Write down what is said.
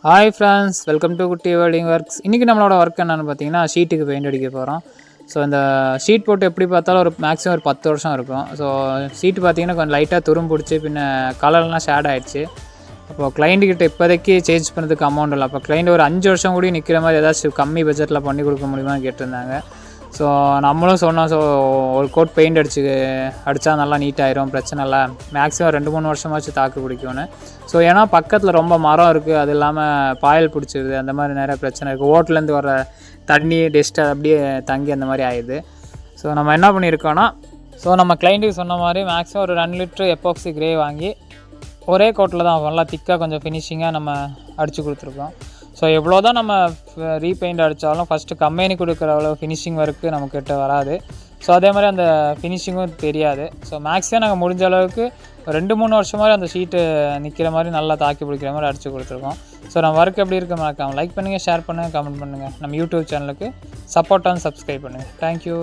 Hi friends, welcome to குட்டி welding works. இன்றைக்கி நம்மளோட ஒர்க் என்னென்னு பார்த்தீங்கன்னா, ஷீட்டுக்கு பெயிண்ட் அடிக்க போகிறோம். ஸோ இந்த ஷீட் போட்டு எப்படி பார்த்தாலும் மேக்ஸிமம் ஒரு 10 வருஷம் இருக்கும். ஸோ ஷீட்டு பார்த்தீங்கன்னா கொஞ்சம் லைட்டாக துரும் பிடிச்சி பின்ன கலர்லாம் ஷேட் ஆகிடுச்சு. அப்போது கிளைண்ட்டுக்கிட்ட இப்போதைக்கு சேஞ்ச் பண்ணுறதுக்கு அமௌண்ட் இல்லை. அப்போ கிளைண்ட் ஒரு 5 வருஷம் கூட நிற்கிற மாதிரி ஏதாச்சும் கம்மி பட்ஜெட்டில் பண்ணி கொடுக்க முடியுமான்னு கேட்டிருந்தாங்க. ஸோ நம்மளும் சொன்னோம், ஸோ ஒரு கோட் பெயிண்ட் அடித்தா நல்லா நீட்டாகிடும், பிரச்சனை இல்லை, மேக்ஸிமம் 2-3 வருஷமாச்சு தாக்கு பிடிக்கும்னு. ஸோ ஏன்னா பக்கத்தில் ரொம்ப மரம் இருக்குது, அது இல்லாமல் பாயல் பிடிச்சிருது, அந்த மாதிரி நிறைய பிரச்சனை இருக்குது. ஓட்டிலேருந்து வர தண்ணி டஸ்ட்டு அப்படியே தங்கி அந்த மாதிரி ஆயிடுது. ஸோ நம்ம என்ன பண்ணியிருக்கோன்னா, நம்ம கிளைண்ட்டுக்கு சொன்ன மாதிரி மேக்ஸிமம் ஒரு 2 லிட்ரு எப்பாக்சி கிரே வாங்கி ஒரே கோட்டில் தான் நல்லா திக்காக கொஞ்சம் ஃபினிஷிங்காக நம்ம அடித்து கொடுத்துருக்கோம். ஸோ எவ்வளோ தான் நம்ம ரீபெயிண்ட் அடித்தாலும் ஃபஸ்ட்டு கம்பெனி கொடுக்குற அவ்வளோ ஃபினிஷிங் ஒர்க்கு நம்மக்கிட்ட வராது. ஸோ அதே மாதிரி அந்த ஃபினிஷிங்கும் தெரியாது. ஸோ மேக்ஸிமம் நாங்கள் முடிஞ்ச அளவுக்கு 2-3 வருஷம் மாதிரி அந்த ஷீட்டு நிற்கிற மாதிரி நல்லா தாக்கி பிடிக்கிற மாதிரி அடித்து கொடுத்துருக்கோம். ஸோ நம்ம ஒர்க் எப்படி இருக்க மறக்காமல் லைக் பண்ணுங்கள், ஷேர் பண்ணுங்கள், கமெண்ட் பண்ணுங்கள். நம்ம யூடியூப் சேனலுக்கு சப்போர்ட் அண்ட் சப்ஸ்கிரைப் பண்ணுங்கள். தேங்க்யூ.